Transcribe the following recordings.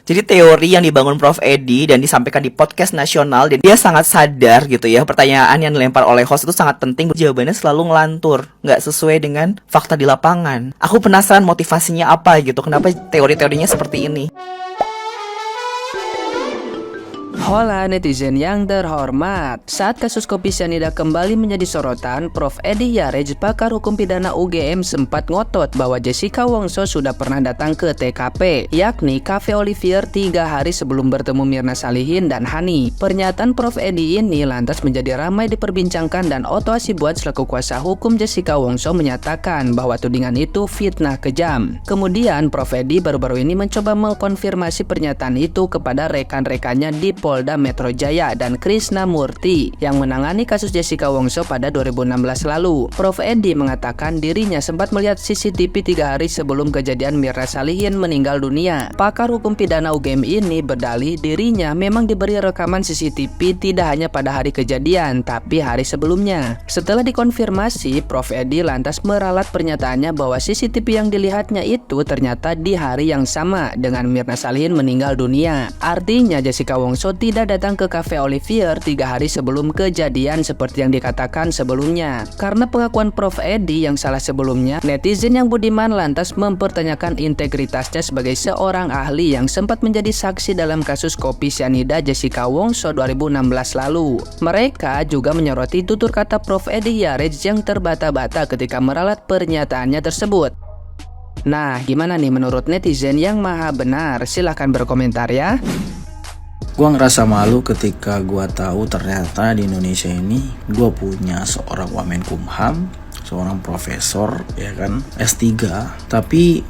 Jadi teori yang dibangun Prof. Edi dan disampaikan di podcast nasional, dan dia sangat sadar gitu ya, pertanyaan yang dilempar oleh host itu sangat penting, jawabannya selalu ngelantur, nggak sesuai dengan fakta di lapangan. Aku penasaran motivasinya apa gitu, kenapa teori-teorinya seperti ini. Hola netizen yang terhormat. Saat kasus kopi cyanida kembali menjadi sorotan, Prof. Edi Yarej, pakar hukum pidana UGM, sempat ngotot bahwa Jessica Wongso sudah pernah datang ke TKP, yakni Cafe Olivier 3 hari sebelum bertemu Mirna Salihin dan Hani. Pernyataan Prof. Edi ini lantas menjadi ramai diperbincangkan, dan Otto Hasibuan selaku kuasa hukum Jessica Wongso menyatakan bahwa tudingan itu fitnah kejam. Kemudian Prof. Edi baru-baru ini mencoba mengkonfirmasi pernyataan itu kepada rekan-rekannya di Polda Metro Jaya dan Krishna Murti yang menangani kasus Jessica Wongso pada 2016 lalu. Prof. Edi mengatakan dirinya sempat melihat CCTV 3 hari sebelum kejadian Mirna Salihin meninggal dunia. Pakar hukum pidana UGM ini berdalih dirinya memang diberi rekaman CCTV tidak hanya pada hari kejadian, tapi hari sebelumnya. Setelah dikonfirmasi, Prof. Edi lantas meralat pernyataannya bahwa CCTV yang dilihatnya itu ternyata di hari yang sama dengan Mirna Salihin meninggal dunia. Artinya Jessica Wongso tidak datang ke Cafe Olivier 3 hari sebelum kejadian seperti yang dikatakan sebelumnya. Karena pengakuan Prof. Edi yang salah sebelumnya, netizen yang budiman lantas mempertanyakan integritasnya sebagai seorang ahli yang sempat menjadi saksi dalam kasus kopi cyanida Jessica Wongso 2016 lalu. Mereka juga menyoroti tutur kata Prof. Edi Yarej yang terbata-bata ketika meralat pernyataannya tersebut. Nah, gimana nih menurut netizen yang maha benar? Silahkan berkomentar ya. Gua ngerasa malu ketika gua tahu ternyata di Indonesia ini gua punya seorang Wamenkumham, seorang profesor ya kan, S3, tapi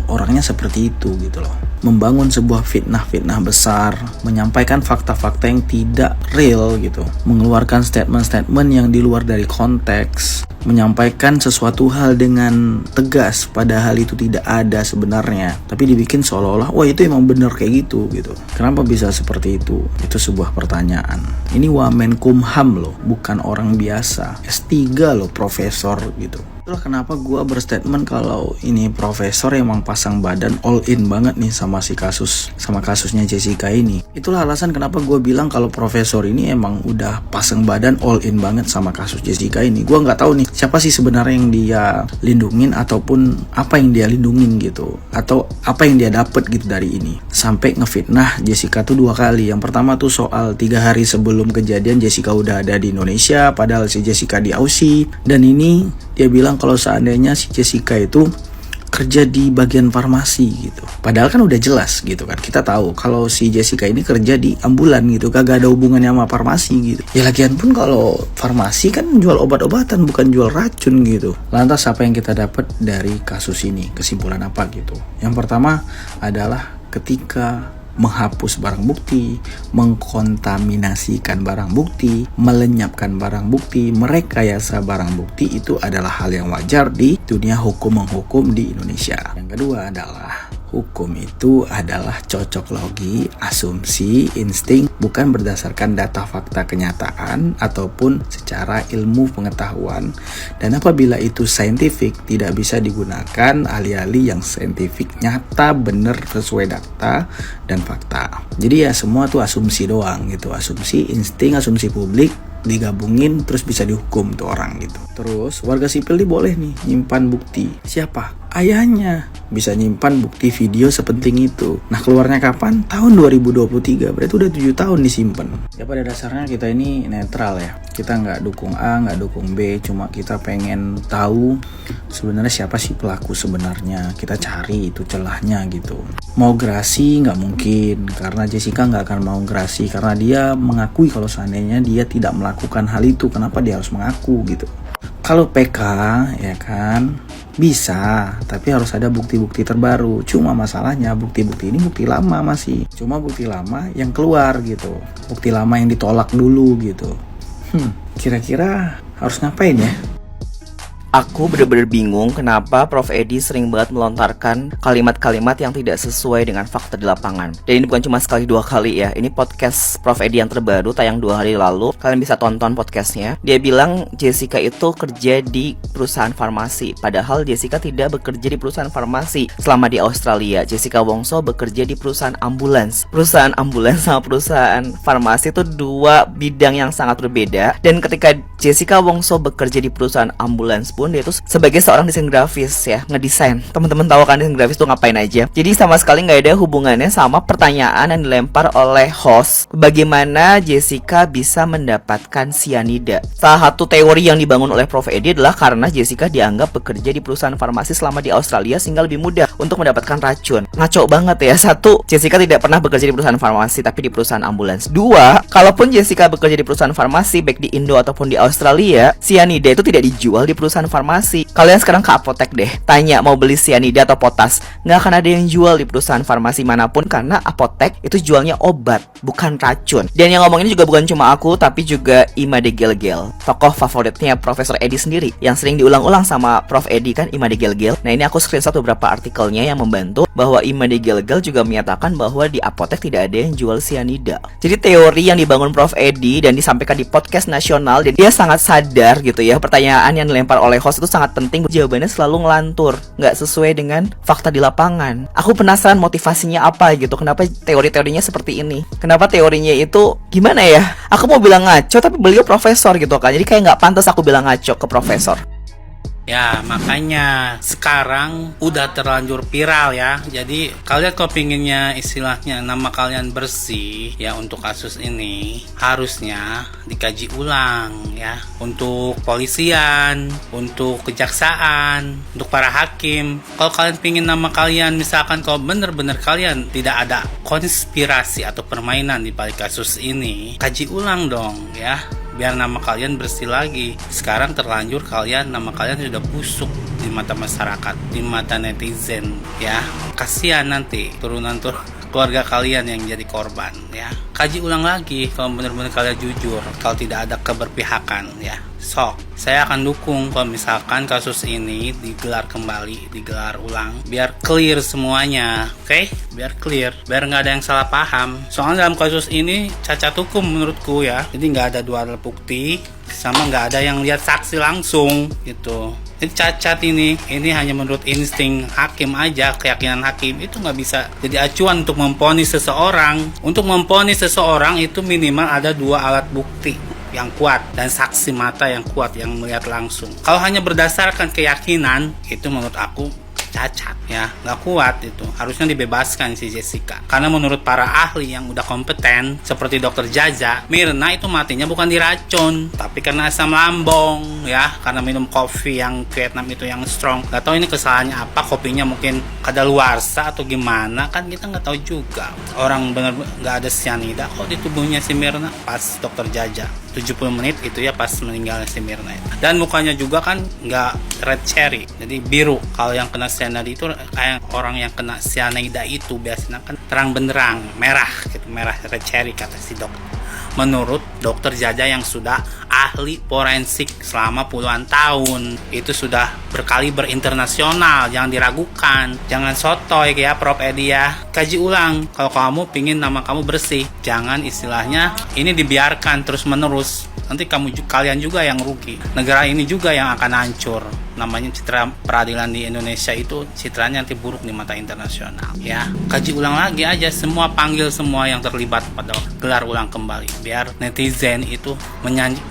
orangnya seperti itu gitu loh. Membangun sebuah fitnah besar, menyampaikan fakta-fakta yang tidak real gitu, mengeluarkan statement-statement yang di luar dari konteks, menyampaikan sesuatu hal dengan tegas padahal itu tidak ada sebenarnya, tapi dibikin seolah-olah wah itu emang bener kayak gitu. Kenapa bisa seperti itu? Itu sebuah pertanyaan. Ini Wamenkumham loh, bukan orang biasa, S3 loh, profesor gitu. Itulah kenapa gue berstatement kalau ini profesor emang pasang badan all in banget nih sama kasusnya Jessica ini. Itulah alasan kenapa gue bilang kalau profesor ini emang udah pasang badan all in banget sama kasus Jessica ini. Gue nggak tahu nih siapa sih sebenarnya yang dia lindungin, ataupun apa yang dia lindungin gitu, atau apa yang dia dapet gitu dari ini sampai ngefitnah Jessica tuh 2 kali. Yang pertama tuh soal 3 hari sebelum kejadian Jessica udah ada di Indonesia padahal si Jessica di Aussie, dan ini dia bilang kalau seandainya si Jessica itu kerja di bagian farmasi gitu. Padahal kan udah jelas gitu kan. Kita tahu kalau si Jessica ini kerja di ambulan gitu, kagak ada hubungannya sama farmasi gitu. Ya lagian pun kalau farmasi kan jual obat-obatan bukan jual racun gitu. Lantas apa yang kita dapat dari kasus ini? Kesimpulan apa gitu? Yang pertama adalah ketika menghapus barang bukti, mengkontaminasikan barang bukti, melenyapkan barang bukti, merekayasa barang bukti, itu adalah hal yang wajar di dunia hukum menghukum di Indonesia. Yang kedua adalah hukum itu adalah cocok logi, asumsi, insting, bukan berdasarkan data fakta kenyataan ataupun secara ilmu pengetahuan. Dan apabila itu saintifik, tidak bisa digunakan alih-alih yang saintifik, nyata, bener, sesuai data dan fakta. Jadi ya semua tuh asumsi doang gitu, asumsi, insting, asumsi publik digabungin terus bisa dihukum tuh orang gitu. Terus warga sipil nih boleh nih nyimpan bukti. Siapa? Ayahnya bisa nyimpan bukti video sepenting itu. Nah keluarnya kapan? Tahun 2023, berarti udah 7 tahun disimpan. Ya pada dasarnya kita ini netral ya. Kita nggak dukung A, nggak dukung B, cuma kita pengen tahu sebenarnya siapa sih pelaku sebenarnya. Kita cari itu celahnya gitu. Mau gerasi nggak mungkin, karena Jessica nggak akan mau gerasi karena dia mengakui kalau seandainya dia tidak melakukan hal itu. Kenapa dia harus mengaku gitu? Kalau PK ya kan bisa, tapi harus ada bukti-bukti terbaru. Cuma masalahnya bukti-bukti ini bukti lama masih. Cuma bukti lama yang keluar gitu. Bukti lama yang ditolak dulu gitu. Kira-kira harus ngapain ya? Aku bener-bener bingung kenapa Prof. Edi sering banget melontarkan kalimat-kalimat yang tidak sesuai dengan fakta di lapangan. Dan ini bukan cuma sekali 2 kali ya. Ini podcast Prof. Edi yang terbaru tayang 2 hari lalu. Kalian bisa tonton podcastnya. Dia bilang Jessica itu kerja di perusahaan farmasi. Padahal Jessica tidak bekerja di perusahaan farmasi selama di Australia. Jessica Wongso bekerja di perusahaan ambulans. Perusahaan ambulans sama perusahaan farmasi itu 2 bidang yang sangat berbeda. Dan ketika Jessica Wongso bekerja di perusahaan ambulans pun dia itu sebagai seorang desain grafis ya, ngedesain. Teman-teman tahu kan desain grafis tuh ngapain aja. Jadi sama sekali nggak ada hubungannya sama pertanyaan yang dilempar oleh host, bagaimana Jessica bisa mendapatkan cyanida. Salah satu teori yang dibangun oleh Prof. Edi adalah karena Jessica dianggap bekerja di perusahaan farmasi selama di Australia sehingga lebih mudah untuk mendapatkan racun. Ngaco banget ya. 1, Jessica tidak pernah bekerja di perusahaan farmasi tapi di perusahaan ambulans. 2, kalaupun Jessica bekerja di perusahaan farmasi baik di Indo ataupun di Australia, cyanida itu tidak dijual di perusahaan farmasi. Kalian sekarang ke apotek deh, tanya mau beli cyanida atau potas, nggak akan ada yang jual di perusahaan farmasi manapun karena apotek itu jualnya obat, bukan racun. Dan yang ngomong ini juga bukan cuma aku, tapi juga Imade Gelgel, tokoh favoritnya Profesor Edi sendiri, yang sering diulang-ulang sama Prof. Edi kan, Imade Gelgel. Nah ini aku screenshot beberapa artikelnya yang membantu bahwa Imade Gelgel juga menyatakan bahwa di apotek tidak ada yang jual cyanida. Jadi teori yang dibangun Prof. Edi dan disampaikan di podcast nasional, dan dia sangat sadar gitu ya, pertanyaan yang dilempar oleh host itu sangat penting, jawabannya selalu ngelantur, nggak sesuai dengan fakta di lapangan. Aku penasaran motivasinya apa gitu, kenapa teori-teorinya seperti ini, kenapa teorinya itu gimana ya. Aku mau bilang ngaco tapi beliau profesor gitu kan, jadi kayak nggak pantas aku bilang ngaco ke profesor. Ya makanya sekarang udah terlanjur viral ya. Jadi kalian kalau pinginnya istilahnya nama kalian bersih ya, untuk kasus ini harusnya dikaji ulang ya, untuk polisian, untuk kejaksaan, untuk para hakim. Kalau kalian pingin nama kalian, misalkan kalau bener-bener kalian tidak ada konspirasi atau permainan di balik kasus ini, kaji ulang dong ya, biar nama kalian bersih lagi. Sekarang terlanjur nama kalian sudah busuk di mata masyarakat, di mata netizen ya. Kasihan nanti turunan keluarga kalian yang jadi korban ya. Kaji ulang lagi kalau benar-benar kalian jujur, kalau tidak ada keberpihakan ya. So, saya akan dukung kalau misalkan kasus ini digelar kembali, digelar ulang, biar clear semuanya, oke? Biar clear, biar nggak ada yang salah paham. Soalnya dalam kasus ini cacat hukum menurutku ya, jadi nggak ada 2 alat bukti, sama nggak ada yang lihat saksi langsung gitu. Ini cacat ini hanya menurut insting hakim aja, keyakinan hakim itu nggak bisa jadi acuan untuk memvonis seseorang. Untuk memvonis seseorang itu minimal ada 2 alat bukti yang kuat dan saksi mata yang kuat yang melihat langsung. Kalau hanya berdasarkan keyakinan, itu menurut aku cacat ya, nggak kuat. Itu harusnya dibebaskan si Jessica, karena menurut para ahli yang udah kompeten seperti dokter Jaja, Mirna itu matinya bukan diracun tapi karena asam lambung ya, karena minum kopi yang Vietnam itu yang strong. Nggak tahu ini kesalahannya apa, kopinya mungkin kadaluarsa atau gimana, kan kita nggak tahu juga. Orang bener nggak ada cyanida kok di tubuhnya si Mirna pas dokter Jaja 70 menit itu ya, pas meninggalnya si Mirna itu. Dan mukanya juga kan nggak red cherry, jadi biru. Kalau yang kena cyanida itu kayak orang yang kena cyanida itu biasanya kan terang benderang merah gitu, merah red cherry kata si dokter. Menurut dokter Jaja yang sudah ahli forensik selama puluhan tahun, itu sudah berkali berinternasional, jangan diragukan, jangan sotoy ya Prof. Edi ya. Kaji ulang kalau kamu pingin nama kamu bersih, jangan istilahnya ini dibiarkan terus menerus, nanti kalian juga yang rugi, negara ini juga yang akan hancur. Namanya citra peradilan di Indonesia itu citranya nanti buruk di mata internasional ya. Kaji ulang lagi aja semua, panggil semua yang terlibat pada gelar ulang kembali, biar netizen itu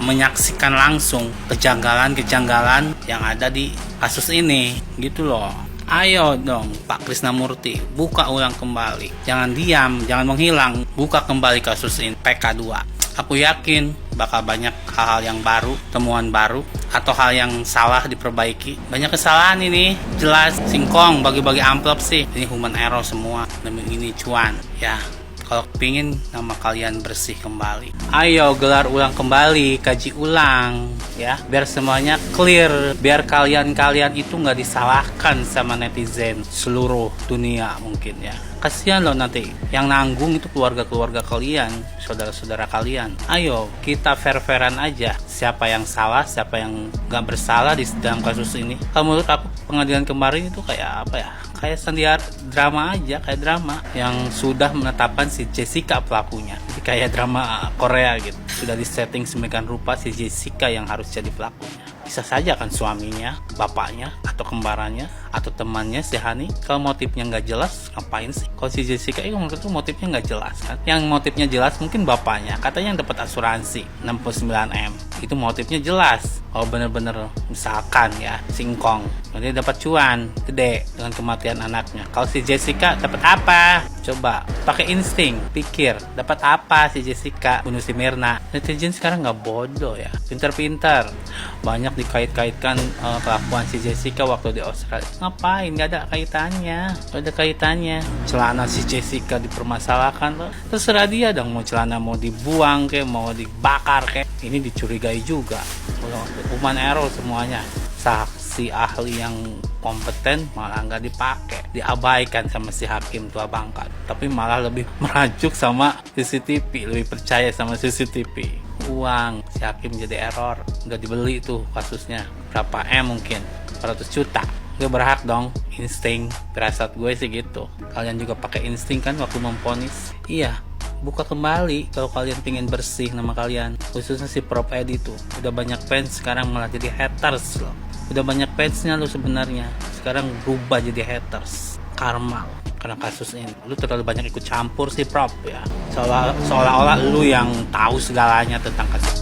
menyaksikan langsung kejanggalan-kejanggalan yang ada di kasus ini gitu loh. Ayo dong Pak Krisnamurti, buka ulang kembali, jangan diam, jangan menghilang, buka kembali kasus ini PK2. Aku yakin bakal banyak hal-hal yang baru, temuan baru, atau hal yang salah diperbaiki. Banyak kesalahan ini, jelas singkong bagi-bagi amplop sih. Ini human error semua, demi ini cuan ya. Kalau pingin nama kalian bersih kembali, ayo gelar ulang kembali, kaji ulang ya, biar semuanya clear, biar kalian itu nggak disalahkan sama netizen seluruh dunia mungkin ya. Kasihan loh nanti yang nanggung itu keluarga-keluarga kalian, saudara-saudara kalian. Ayo kita fair-fairan aja, siapa yang salah, siapa yang gak bersalah di dalam kasus ini. Kalau menurut aku pengadilan kemarin itu kayak apa ya, kayak sendiar drama aja, kayak drama yang sudah menetapkan si Jessica pelakunya. Jadi kayak drama Korea gitu, sudah disetting sedemikian rupa si Jessica yang harus jadi pelakunya. Bisa saja kan suaminya, bapaknya, atau kembarannya, atau temannya si Hani. Kalau motifnya nggak jelas, ngapain sih? Kalau si Jessica itu menurutku motifnya nggak jelas kan. Yang motifnya jelas mungkin bapaknya, katanya yang dapat asuransi 69M. Itu motifnya jelas. Oh bener-bener misalkan ya singkong, dia dapat cuan gede dengan kematian anaknya. Kalau si Jessica dapat apa? Coba pakai insting, pikir dapat apa si Jessica bunuh si Mirna. Netizen sekarang nggak bodoh ya, pintar-pintar. Banyak dikait-kaitkan kelakuan si Jessica waktu di Australia. Ngapain? Nggak ada kaitannya, nggak ada kaitannya. Celana si Jessica dipermasalahkan loh. Terserah dia dong, mau celana mau dibuang kayak mau dibakar kayak. Ini dicurigai juga. Human error semuanya. Saksi ahli yang kompeten malah nggak dipakai, diabaikan sama si hakim tua bangka, tapi malah lebih merajuk sama CCTV, lebih percaya sama CCTV. Uang si hakim jadi error, nggak dibeli tuh kasusnya berapa mungkin 400 juta. Gue berhak dong, insting, firasat gue sih gitu. Kalian juga pakai insting kan waktu memponis? Iya, buka kembali kalau kalian pengen bersih nama kalian, khususnya si Prof Edi tuh udah banyak fans, sekarang malah jadi haters loh. Udah banyak fansnya lu sebenarnya, sekarang berubah jadi haters. Karma karena kasus ini, lu terlalu banyak ikut campur sih Prof ya, seolah-olah lu yang tahu segalanya tentang kasus